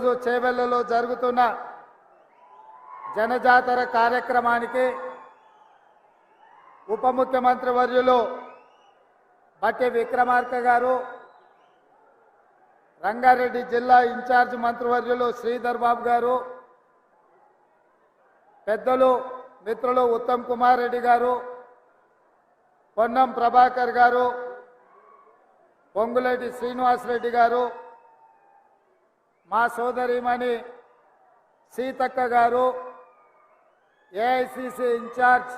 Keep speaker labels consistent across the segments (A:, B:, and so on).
A: ఈరోజు చేవెళ్లలో జరుగుతున్న జనజాతర కార్యక్రమానికి ఉప ముఖ్యమంత్రి వర్యులు బట్టి విక్రమార్క గారు, రంగారెడ్డి జిల్లా ఇన్ఛార్జ్ మంత్రివర్యులు శ్రీధర్ బాబు గారు, పెద్దలు మిత్రులు ఉత్తమ్ కుమార్ రెడ్డి గారు, పొన్నం ప్రభాకర్ గారు, పొంగులేటి శ్రీనివాసరెడ్డి గారు, మా సోదరిమణి సీతక్క గారు, ఏఐసిసి ఇన్ఛార్జ్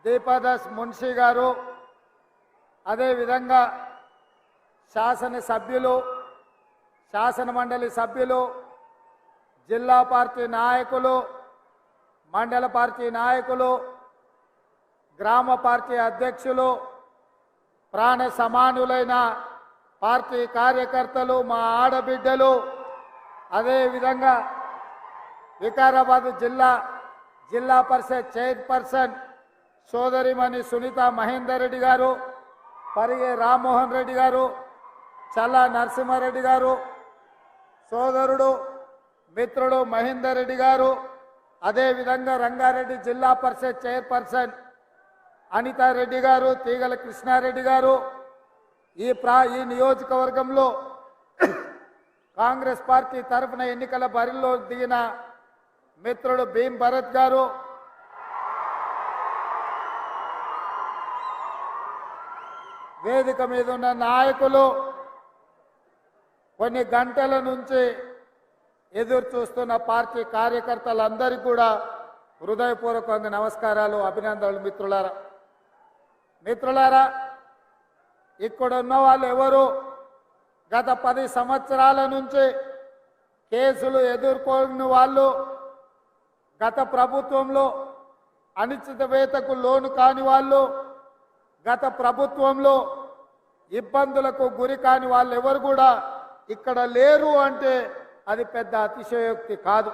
A: దీపాదాస్ మున్షి గారు, అదేవిధంగా శాసనసభ్యులు, శాసన మండలి సభ్యులు, జిల్లా పార్టీ నాయకులు, మండల పార్టీ నాయకులు, గ్రామ పార్టీ అధ్యక్షులు, ప్రాణ సమానులైన పార్టీ కార్యకర్తలు, మా ఆడబిడ్డలు, అదేవిధంగా వికారాబాద్ జిల్లా పరిషత్ చైర్పర్సన్ సోదరిమణి సునీత మహేందర్ రెడ్డి గారు, పరిగే రామ్మోహన్ రెడ్డి గారు, చల్లా నరసింహారెడ్డి గారు, సోదరుడు మిత్రుడు మహేందర్ రెడ్డి గారు, అదేవిధంగా రంగారెడ్డి జిల్లా పరిషత్ చైర్పర్సన్ అనితారెడ్డి గారు, తీగల కృష్ణారెడ్డి గారు, ఈ నియోజకవర్గంలో కాంగ్రెస్ పార్టీ తరఫున ఎన్నికల బరిలో దిగిన మిత్రుడు భీమ్ భరత్ గారు, వేదిక మీద ఉన్న నాయకులు, కొన్ని గంటల నుంచి ఎదురు చూస్తున్న పార్టీ కార్యకర్తలందరికీ కూడా హృదయపూర్వకంగా నమస్కారాలు, అభినందనలు. మిత్రులారా, ఇక్కడ ఉన్న వాళ్ళు ఎవరు గత 10 సంవత్సరాల నుంచి కేసులు ఎదుర్కొన్న వాళ్ళు, గత ప్రభుత్వంలో అనిశ్చితవేతకు లోను కాని వాళ్ళు, గత ప్రభుత్వంలో ఇబ్బందులకు గురి కాని వాళ్ళు ఎవరు కూడా ఇక్కడ లేరు అంటే అది పెద్ద అతిశయోక్తి కాదు.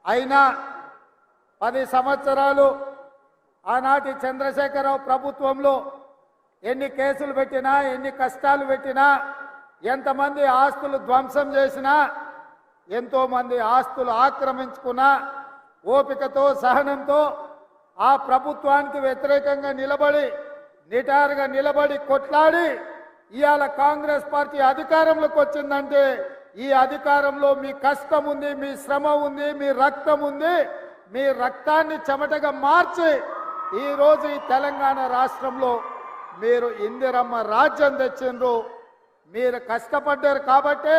A: అయినా 10 సంవత్సరాలు ఆనాటి చంద్రశేఖరరావు ప్రభుత్వంలో ఎన్ని కేసులు పెట్టినా, ఎన్ని కష్టాలు పెట్టినా, ఎంతమంది ఆస్తులు ధ్వంసం చేసినా, ఎంతోమంది ఆస్తులు ఆక్రమించుకున్నా, ఓపికతో సహనంతో ఆ ప్రభుత్వానికి వ్యతిరేకంగా నిలబడి, నిటారుగా నిలబడి కొట్లాడి ఇవాళ కాంగ్రెస్ పార్టీ అధికారంలోకి వచ్చిందంటే ఈ అధికారంలో మీ కష్టం ఉంది, మీ శ్రమ ఉంది, మీ రక్తం ఉంది. మీ రక్తాన్ని చెమటగా మార్చి ఈరోజు ఈ తెలంగాణ రాష్ట్రంలో మీరు ఇందిరమ్మ రాజ్యం తెచ్చిండ్రు. మీరు కష్టపడ్డారు కాబట్టే,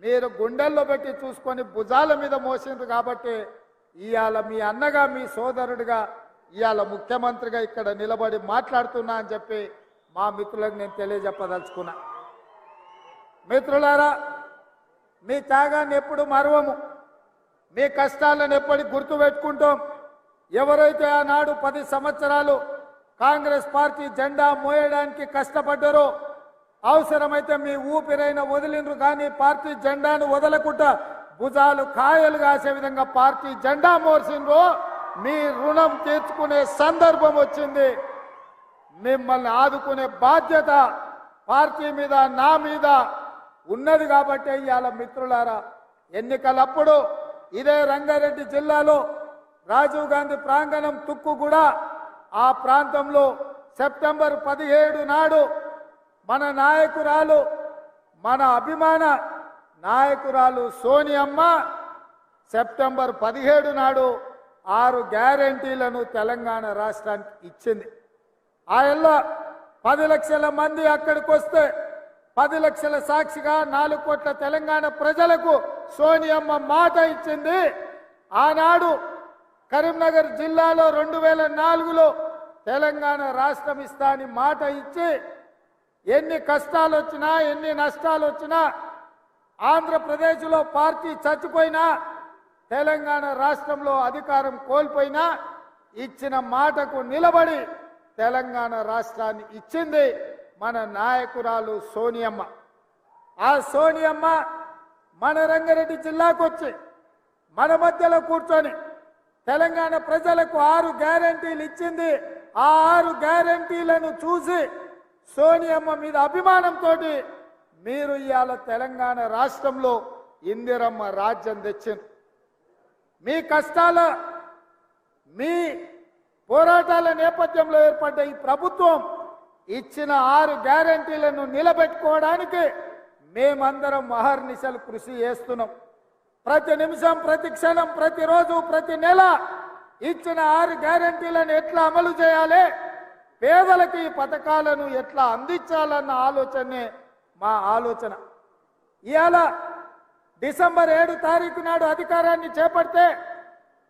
A: మీరు గుండెల్లో పెట్టి చూసుకొని భుజాల మీద మోసిండ్రు కాబట్టి ఇవాళ మీ అన్నగా, మీ సోదరుడిగా, ఇవాళ ముఖ్యమంత్రిగా ఇక్కడ నిలబడి మాట్లాడుతున్నా అని చెప్పి మా మిత్రులకు నేను తెలియజెప్పదలుచుకున్నా. మిత్రులారా, మీ త్యాగాన్ని ఎప్పుడు మరువము, మీ కష్టాలను ఎప్పటికి గుర్తుపెట్టుకుంటాం. ఎవరైతే ఆనాడు 10 సంవత్సరాలు కాంగ్రెస్ పార్టీ జెండా మోయడానికి కష్టపడ్డారో, అవసరమైతే మీ ఊపిరైన వదిలిండ్రు కానీ పార్టీ జెండాను వదలకుండా భుజాలు కాయలు కాసే విధంగా పార్టీ జెండా మోసిండ్రు. మీ రుణం తీర్చుకునే సందర్భం వచ్చింది. మిమ్మల్ని ఆదుకునే బాధ్యత పార్టీ మీద, నా మీద ఉన్నది కాబట్టి ఇవాళ మిత్రులారా, ఎన్నికలప్పుడు ఇదే రంగారెడ్డి జిల్లాలో రాజీవ్ గాంధీ ప్రాంగణం తుక్కుగూడ, ఆ ప్రాంతంలో సెప్టెంబర్ 17 నాడు మన నాయకురాలు, మన అభిమాన నాయకురాలు సోనియమ్మ సెప్టెంబర్ 17 నాడు 6 గ్యారెంటీలను తెలంగాణ రాష్ట్రానికి ఇచ్చింది. ఆయనలో 10 లక్షల మంది అక్కడికి వస్తే 10 లక్షల సాక్షిగా 4 కోట్ల తెలంగాణ ప్రజలకు సోనియమ్మ మాట ఇచ్చింది. ఆనాడు కరీంనగర్ జిల్లాలో 2004లో తెలంగాణ రాష్ట్రం ఇస్తా అని మాట ఇచ్చి, ఎన్ని కష్టాలు వచ్చినా, ఎన్ని నష్టాలు వచ్చినా, ఆంధ్రప్రదేశ్లో పార్టీ చచ్చిపోయినా, తెలంగాణ రాష్ట్రంలో అధికారం కోల్పోయినా ఇచ్చిన మాటకు నిలబడి తెలంగాణ రాష్ట్రాన్ని ఇచ్చింది మన నాయకురాలు సోనియమ్మ. ఆ సోనియమ్మ మన రంగారెడ్డి జిల్లాకు వచ్చి మన మధ్యలో కూర్చొని తెలంగాణ ప్రజలకు 6 గ్యారెంటీలు ఇచ్చింది. ఆ 6 గ్యారెంటీలను చూసి సోనియమ్మ మీద అభిమానంతో మీరు ఇవాళ తెలంగాణ రాష్ట్రంలో ఇందిరమ్మ రాజ్యం తెచ్చింది. మీ కష్టాల మీ పోరాటాల నేపథ్యంలో ఏర్పడ్డ ఈ ప్రభుత్వం ఇచ్చిన 6 గ్యారెంటీలను నిలబెట్టుకోవడానికి మేమందరం అహర్నిశలు కృషి చేస్తున్నాం. ప్రతి నిమిషం, ప్రతి క్షణం, ప్రతిరోజు, ప్రతి నెల ఇచ్చిన 6 గ్యారెంటీలను ఎట్లా అమలు చేయాలి, పేదలకు ఈ పథకాలను ఎట్లా అందించాలన్న ఆలోచనే మా ఆలోచన. ఇవాళ డిసెంబర్ 7 తారీఖు నాడు అధికారాన్ని చేపడితే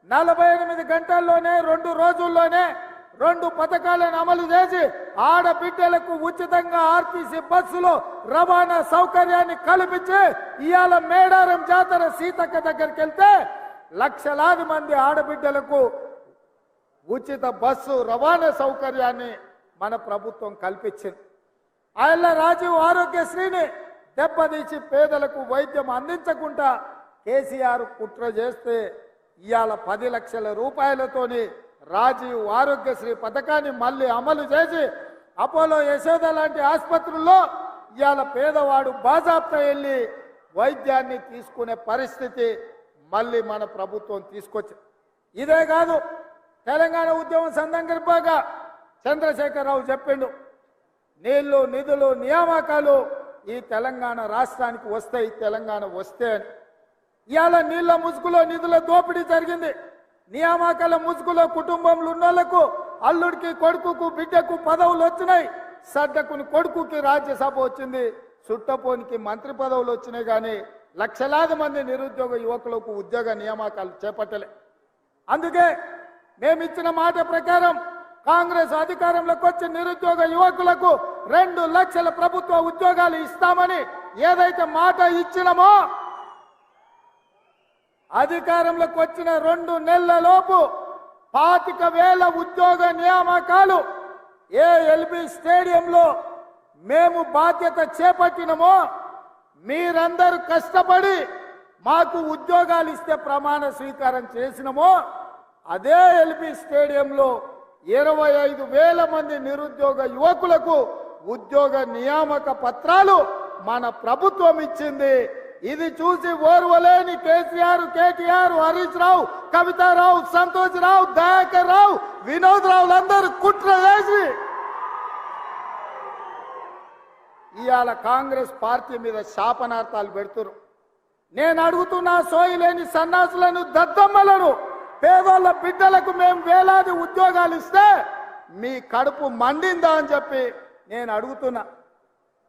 A: 48 గంటల్లోనే 2 రోజుల్లోనే 2 పథకాలను అమలు చేసి ఆడబిడ్డలకు ఉచితంగా ఆర్టీసీ బస్సులో రవాణా సౌకర్యాన్ని కల్పించి ఇవాళ మేడారం జాతర సీతక్క దగ్గరికి వెళ్తే లక్షలాది మంది ఆడబిడ్డలకు ఉచిత బస్సు రవాణా సౌకర్యాన్ని మన ప్రభుత్వం కల్పించింది. ఆయన రాజీవ్ ఆరోగ్యశ్రీని దెబ్బతీసి పేదలకు వైద్యం అందించకుండా కేసీఆర్ కుట్ర చేస్తే ఇవాళ 10 లక్షల రూపాయలతోని రాజీవ్ ఆరోగ్యశ్రీ పథకాన్ని మళ్ళీ అమలు చేసి అపోలో యశోద లాంటి ఆసుపత్రుల్లో ఇవాళ పేదవాడు బాజాప్తా వెళ్ళి వైద్యాన్ని తీసుకునే పరిస్థితి మళ్ళీ మన ప్రభుత్వం తీసుకొచ్చింది. ఇదే కాదు, తెలంగాణ ఉద్యమం సందర్భంగా చంద్రశేఖరరావు చెప్పిండు, నీళ్లు, నిధులు, నియామకాలు ఈ తెలంగాణ రాష్ట్రానికి వస్తాయి, తెలంగాణ వస్తే అని. ఇవాళ నీళ్ల ముసుగులో నిధుల దోపిడీ జరిగింది. నియామకాల ముసుగులో కుటుంబంలో ఉన్న వాళ్ళకు, అల్లుడికి, కొడుకుకు, బిడ్డకు పదవులు వచ్చినాయి. సడ్డకుని కొడుకుకి రాజ్యసభ వచ్చింది, సుట్టపోనికి మంత్రి పదవులు వచ్చినాయి. కానీ లక్షలాది మంది నిరుద్యోగ యువకులకు ఉద్యోగ నియామకాలు చేపట్టలే. అందుకే మేమిచ్చిన మాట ప్రకారం కాంగ్రెస్ అధికారంలోకి వచ్చి నిరుద్యోగ యువకులకు 2 లక్షల ప్రభుత్వ ఉద్యోగాలు ఇస్తామని ఏదైతే మాట ఇచ్చినామో అధికారంలోకి వచ్చిన 2 నెలలలోపు 25,000 ఉద్యోగ నియామకాలు ఎల్బీ స్టేడియంలో మేము బాధ్యత చేపట్టినమో, మీరందరూ కష్టపడి మాకు ఉద్యోగాలు ఇస్తే ప్రమాణ స్వీకారం చేసినమో అదే ఎల్బీ స్టేడియంలో 25,000 మంది నిరుద్యోగ యువకులకు ఉద్యోగ నియామక పత్రాలు మన ప్రభుత్వం ఇచ్చింది. ఇది చూసి ఓర్వలేని కేసీఆర్, కేటీఆర్, హరీష్ రావు, కవితారావు, సంతోష్ రావు, దయాకర్ రావు, వినోద్ రావులందరూ కుట్ర చేసి ఇవాళ కాంగ్రెస్ పార్టీ మీద శాపనార్థాలు పెడుతున్నారు. నేను అడుగుతున్నా, సోయిలేని సన్నాసులను, దద్దమ్మలను, పేదోళ్ళ బిడ్డలకు మేము వేలాది ఉద్యోగాలు ఇస్తే మీ కడుపు మండిందా అని చెప్పి నేను అడుగుతున్నా.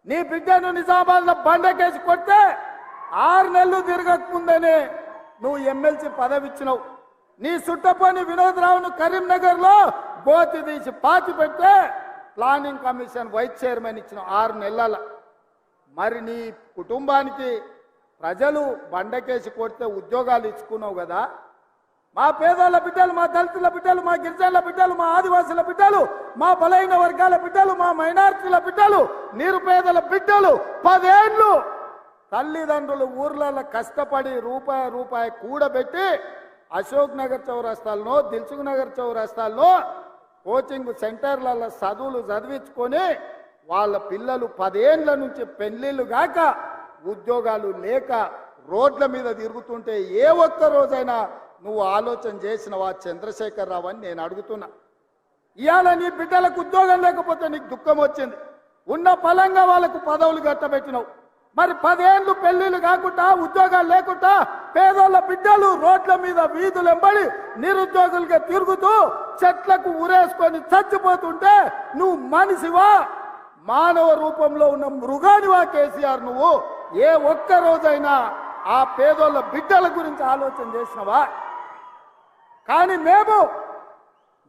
A: నీ బిడ్డను నిజామాబాద్లో బండకేసి కొడితే 6 నెలలు తిరగకముందనే నువ్వు ఎమ్మెల్సీ పదవి ఇచ్చినావు. నీ సుట్టపోని వినోద్ రావును కరీంనగర్లో బోతి తీసి పాతి పెట్టే ప్లానింగ్ కమిషన్ వైస్ చైర్మన్ ఇచ్చిన 6 నెలల. మరి నీ కుటుంబానికి ప్రజలు బండకేసి కొడితే ఉద్యోగాలు ఇచ్చుకున్నావు కదా. మా పేదల బిడ్డలు, మా దళితుల బిడ్డలు, మా గిరిజనుల బిడ్డలు, మా ఆదివాసుల బిడ్డలు, మా బలైన వర్గాల బిడ్డలు, మా మైనారిటీల బిడ్డలు, నిరుపేదల బిడ్డలు 10 ఏళ్ళు తల్లిదండ్రులు ఊర్లలో కష్టపడి రూపాయి కూడబెట్టి అశోక్ నగర్ చౌరస్తాల్లో, దిల్సుఖ్ నగర్ చౌరస్తాల్లో కోచింగ్ సెంటర్లలో చదువులు చదివించుకొని వాళ్ళ పిల్లలు 10 ఏళ్ల నుంచి పెళ్లిళ్ళు గాక ఉద్యోగాలు లేక రోడ్ల మీద తిరుగుతుంటే ఏ ఒక్క రోజైనా నువ్వు ఆలోచన చేసినవా చంద్రశేఖరరావు అని నేను అడుగుతున్నా. ఇవాళ నీ బిడ్డలకు ఉద్యోగం లేకపోతే నీకు దుఃఖం వచ్చింది. ఉన్న ఫలంగా వాళ్ళకు పదవులు కట్టబెట్టినావు. మరి 10 ఏళ్ళు పెళ్లిళ్ళు కాకుండా, ఉద్యోగాలు లేకుండా పేదోళ్ళ బిడ్డలు రోడ్ల మీద వీధులు ఎంబడి నిరుద్యోగులుగా తిరుగుతూ చెట్లకు ఉరేసుకొని చచ్చిపోతుంటే నువ్వు మనిషివా, మానవ రూపంలో ఉన్న మృగానివా కేసీఆర్? నువ్వు ఏ ఒక్క రోజైనా ఆ పేదోళ్ళ బిడ్డల గురించి ఆలోచన చేసినవా? కానీ మేము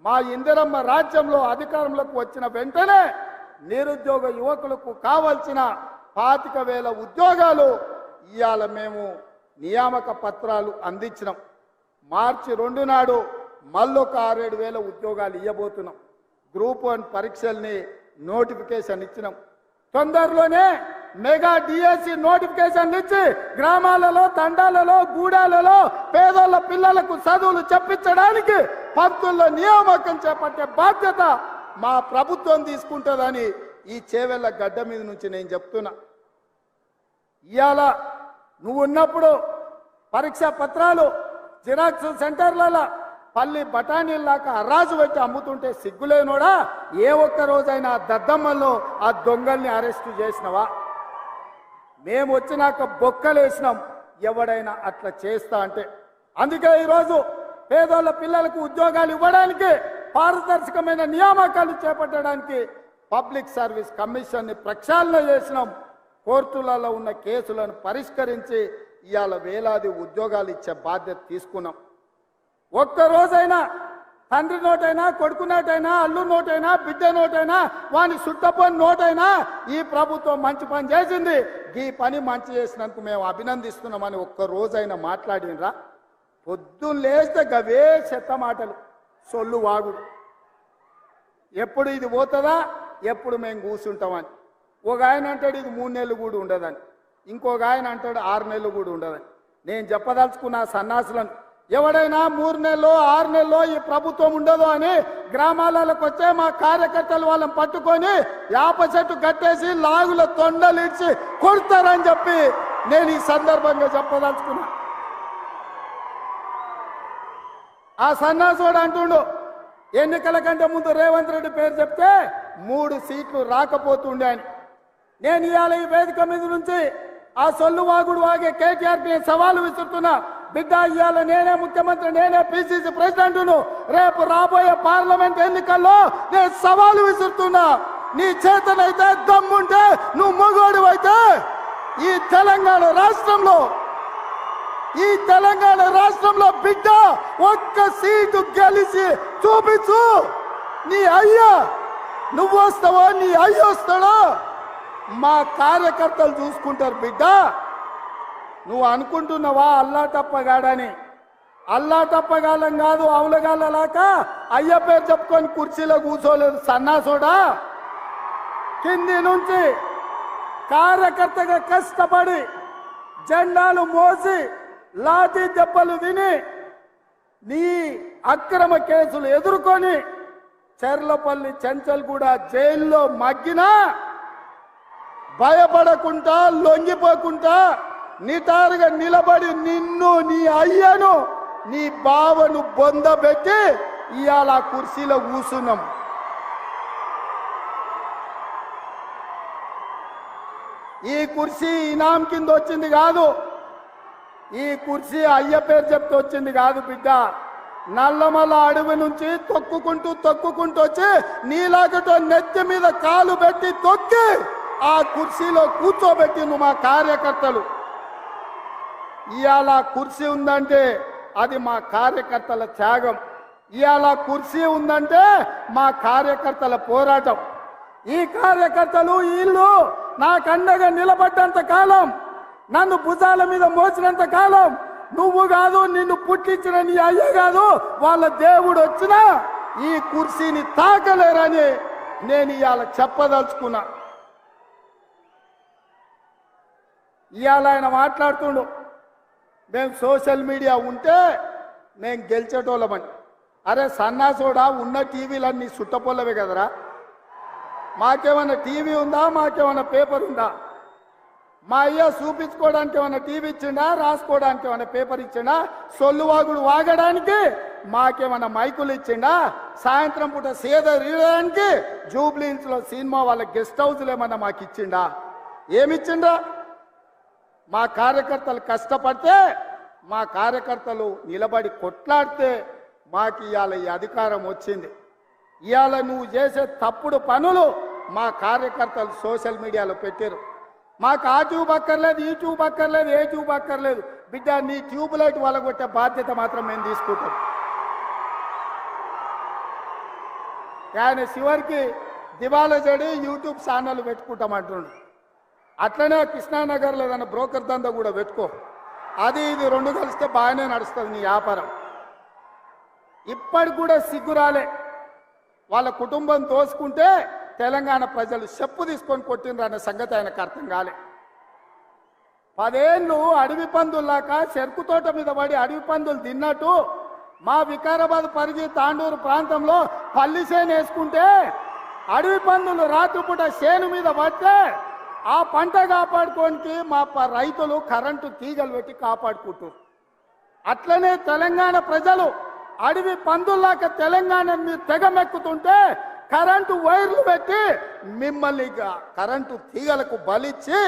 A: మా ఇందిరమ్మ రాజ్యంలో అధికారంలోకి వచ్చిన వెంటనే నిరుద్యోగ యువకులకు కావాల్సిన 25,000 ఉద్యోగాలు ఇవాళ మేము నియామక పత్రాలు అందించినాం. మార్చి 2 నాడు మళ్ళొక 6-7 ఉద్యోగాలు ఇవ్వబోతున్నాం. గ్రూప్ 1 పరీక్షల్ని నోటిఫికేషన్ ఇచ్చినాం. తొందరలోనే మెగా డిఎస్సి నోటిఫికేషన్ ఇచ్చి గ్రామాలలో, తండాలలో, గూడాలలో పేదోళ్ళ పిల్లలకు చదువులు చెప్పించడానికి పంతుల్లో నియామకం చేపట్టే బాధ్యత మా ప్రభుత్వం తీసుకుంటుందని ఈ చేవెళ్ళ గడ్డ మీద నుంచి నేను చెప్తున్నా. ఇవాళ నువ్వు ఉన్నప్పుడు పరీక్ష పత్రాలు జిరాక్స్ సెంటర్లలో పల్లి బఠానీల్లాక అరాజు పెట్టి అమ్ముతుంటే సిగ్గులేనోడా ఏ ఒక్క రోజైనా దద్దమ్మల్లో ఆ దొంగల్ని అరెస్టు చేసినవా? మేము వచ్చినాక బొక్కలేసినాం ఎవడైనా అట్లా చేస్తా అంటే. అందుకే ఈరోజు పేదోళ్ళ పిల్లలకు ఉద్యోగాలు ఇవ్వడానికి పారదర్శకమైన నియామకాలు చేపట్టడానికి పబ్లిక్ సర్వీస్ కమిషన్ని ప్రక్షాళన చేసినాం. కోర్టులలో ఉన్న కేసులను పరిష్కరించి ఇవాళ వేలాది ఉద్యోగాలు ఇచ్చే బాధ్యత తీసుకున్నాం. ఒక్కరోజైనా తండ్రి నోటైనా, కొడుకు నోటైనా, అల్లు నోటైనా, బిడ్డ నోటైనా, వాని సుట్టపోని నోటైనా ఈ ప్రభుత్వం మంచి పని చేసింది, ఈ పని మంచి చేసినందుకు మేము అభినందిస్తున్నామని ఒక్కరోజైనా మాట్లాడినరా? పొద్దున్న లేస్తే గవే చెత్త మాటలు, సొల్లు వాగుడు. ఎప్పుడు ఇది పోతుందా, ఎప్పుడు మేము కూర్చుంటామని. ఒక ఆయన అంటాడు ఇది 3 నెలలు కూడా ఉండదని, ఇంకొక ఆయన అంటాడు 6 నెలలు కూడా ఉండదని. నేను చెప్పదలుచుకున్న సన్నాసులను, ఎవడైనా 3 నెలలో 6 నెలలో ఈ ప్రభుత్వం ఉండదు అని గ్రామాలకు వచ్చే మా కార్యకర్తలు వాళ్ళని పట్టుకొని యాప చెట్టు కట్టేసి లాగుల తొండలిడ్చి కొడతారని చెప్పి నేను ఈ సందర్భంగా చెప్పదలుచుకున్నా. ఆ సన్నాసుడు అంటుండు ఎన్నికల కంటే ముందు రేవంత్ రెడ్డి పేరు చెప్తే 3 సీట్లు రాకపోతుండే అని. నేను ఇవాళ ఈ వేదిక మీద నుంచి ఆ సొల్లు వాగుడు వాగే కేటీఆర్కి సవాలు విసురుతున్నా. బిడ్డ, ఇవాళ నేనే ముఖ్యమంత్రి, నేనే పిసిసి ప్రెసిడెంట్ను. రేపు రాబోయే పార్లమెంట్ ఎన్నికల్లో నేను సవాలు విసురుతున్నా. నీ చేతనైతే దమ్ముంటే, నువ్వు మగోడు అయితే ఈ తెలంగాణ రాష్ట్రంలో బిడ్డ ఒక్క సీటు గెలిచి చూపించు. నీ అయ్యా నువ్వు వస్తావో నీ అయ్య వస్తాడో మా కార్యకర్తలు చూసుకుంటారు. బిడ్డ, నువ్వు అనుకుంటున్నావా అల్లా తప్పగాడని? అల్లా తప్పగాలం కాదు, అవులగాళ్ళలాక అయ్య పేరు చెప్పుకొని కుర్చీలో కూర్చోలేదు సన్నాసోడా. కింది నుంచి కార్యకర్తగా కష్టపడి జెండాలు మోసి లాఠీ దెబ్బలు విని నీ అక్రమ కేసులు ఎదుర్కొని చెర్లపల్లి చెంచల్గూడ జైల్లో మగ్గినా భయపడకుండా, లొంగిపోకుండా నిటారుగా నిలబడి నిన్ను, నీ అయ్యను, నీ బావను బొందబెట్టి ఇవాళ ఆ కుర్చీలో కూర్చున్నాం. ఈ కుర్చీ ఇనాం కింద వచ్చింది కాదు, ఈ కుర్చీ అయ్య పేరు చెప్తే వచ్చింది కాదు బిడ్డ. నల్లమల్ల అడవి నుంచి తొక్కుకుంటూ వచ్చి నీలాగతో నెత్తి మీద కాలు పెట్టి తొక్కి ఆ కుర్చీలో కూర్చోబెట్టింది మా కార్యకర్తలు. ఇవాళ కుర్చీ ఉందంటే అది మా కార్యకర్తల త్యాగం. ఇవాళ కుర్చీ ఉందంటే మా కార్యకర్తల పోరాటం. ఈ కార్యకర్తలు వీళ్ళు నాకండగా నిలబడ్డంత కాలం, నన్ను భుజాల మీద మోసినంత కాలం, నువ్వు కాదు, నిన్ను పుట్టించిన నీ అయ్య కాదు, వాళ్ళ దేవుడు వచ్చినా ఈ కుర్చీని తాకలేరని నేను ఇవాళ చెప్పదలుచుకున్నా. ఇవాళ ఆయన మాట్లాడుతుండు మేము సోషల్ మీడియా ఉంటే మేము గెలిచేటోళ్ళమని. అరే సన్నాసోడా, ఉన్న టీవీలన్నీ సుట్టపొల్లవే కదరా. మాకేమన్నా టీవీ ఉందా, మాకేమన్నా పేపర్ ఉందా? మా అయ్య చూపించుకోవడానికి ఏమన్నా టీవీ ఇచ్చిండా, రాసుకోవడానికి ఏమన్నా పేపర్ ఇచ్చిండా? సొల్లువాగుడు వాగడానికి మాకేమన్నా మైకులు ఇచ్చిండా? సాయంత్రం పూట సేద రీయడానికి జూబ్లీహిల్స్లో సినిమా వాళ్ళ గెస్ట్ హౌస్లు ఏమన్నా మాకు ఇచ్చిండా? ఏమిచ్చిండా? మా కార్యకర్తలు కష్టపడితే, మా కార్యకర్తలు నిలబడి కొట్లాడితే మాకు ఇవాళ ఈ అధికారం వచ్చింది. ఇవాళ నువ్వు చేసే తప్పుడు పనులు మా కార్యకర్తలు సోషల్ మీడియాలో పెట్టారు. మాకు ఆ ట్యూబ్ అక్కర్లేదు, ఈ ట్యూబ్ అక్కర్లేదు, ఏ ట్యూబ్ అక్కర్లేదు. బిడ్డ, నీ ట్యూబ్ లైట్ వలగొట్టే బాధ్యత మాత్రం మేము తీసుకుంటాం. ఆయన చివరికి దివాలా చెడి యూట్యూబ్ ఛానల్ పెట్టుకుంటామంటుండు. అట్లనే కృష్ణానగర్లో ఏదైనా బ్రోకర్ దందా కూడా పెట్టుకో. అది ఇది 2 కలిస్తే బాగానే నడుస్తుంది నీ వ్యాపారం. ఇప్పటికి కూడా సిగ్గురాలే. వాళ్ళ కుటుంబం తోసుకుంటే తెలంగాణ ప్రజలు చెప్పు తీసుకొని కొట్టిండ్రు అనే సంగతి ఆయనకు అర్థం కాలే. 10 ఏళ్ళు అడవి పందుల్లాక చెరుకు తోట మీద పడి అడవి పందులు తిన్నట్టు మా వికారాబాద్ పరిధి తాండూరు ప్రాంతంలో పల్లి చేను వేసుకుంటే అడవి పందులు రాత్రిపూట చేను మీద పడితే ఆ పంట కాపాడుకోనికి మా రైతులు కరెంటు తీగలు పెట్టి కాపాడుకుంటారు. అట్లనే తెలంగాణ ప్రజలు అడవి పందుల్లాక తెలంగాణ మీరు తెగమెక్కుతుంటే కరెంటు వైర్లు పెట్టి మిమ్మల్ని కరెంటు తీగలకు బలిచ్చి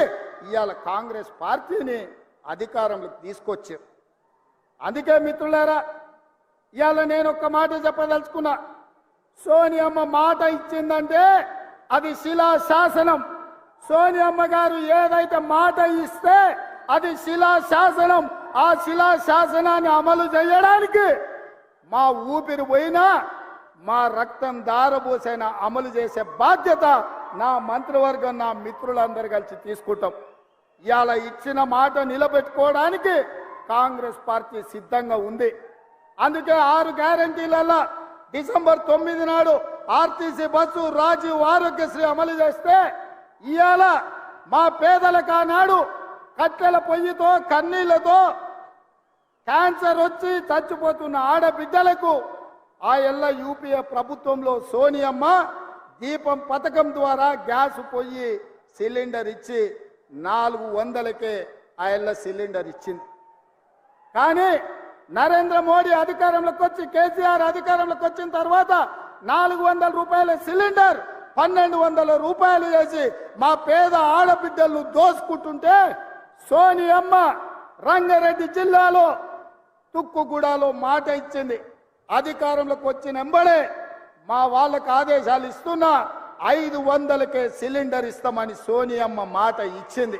A: ఇవాళ కాంగ్రెస్ పార్టీని అధికారంలోకి తీసుకొచ్చారు. అందుకే మిత్రులారా, ఇవాళ నేను ఒక్క మాట చెప్పదలుచుకున్నా. సోనియమ్మ మాట ఇచ్చిందంటే అది శిలా శాసనం. సోనియమ్మ గారు ఏదైతే మాట ఇస్తే అది శిలా శాసనం. ఆ శిలా శాసనాన్ని అమలు చేయడానికి మా ఊపిరి పోయినా మా రక్తం దారబోసైనా అమలు చేసే బాధ్యత నా మంత్రివర్గం నా మిత్రులందరూ కలిసి తీసుకుంటాం. ఇవాళ ఇచ్చిన మాట నిలబెట్టుకోవడానికి కాంగ్రెస్ పార్టీ సిద్ధంగా ఉంది. అందుకే 6 గ్యారంటీలలో డిసెంబర్ 9 నాడు ఆర్టీసీ బస్సు, రాజీవ్ ఆరోగ్యశ్రీ అమలు చేస్తే ఇవాళ మా పేదలకు ఆనాడు కట్టెల పొయ్యితో కన్నీళ్లతో క్యాన్సర్ వచ్చి చచ్చిపోతున్న ఆడబిడ్డలకు ఆ ఎల్ల యూపీఏ ప్రభుత్వంలో సోనియమ్మ దీపం పథకం ద్వారా గ్యాస్ పొయ్యి సిలిండర్ ఇచ్చి 400కే ఆ ఎల్ల సిలిండర్ ఇచ్చింది. కానీ నరేంద్ర మోడీ అధికారంలోకి వచ్చి కేసీఆర్ అధికారంలోకి వచ్చిన తర్వాత 400 రూపాయల సిలిండర్ 1200 రూపాయలు చేసి మా పేద ఆడబిడ్డలను దోసుకుంటుంటే సోనియమ్మ రంగారెడ్డి జిల్లాలో తుక్కుగూడలో మాట ఇచ్చింది. అధికారంలోకి వచ్చిన వెంబడే మా వాళ్ళకు ఆదేశాలు ఇస్తున్నా 500కే సిలిండర్ ఇస్తామని సోనియమ్మ మాట ఇచ్చింది.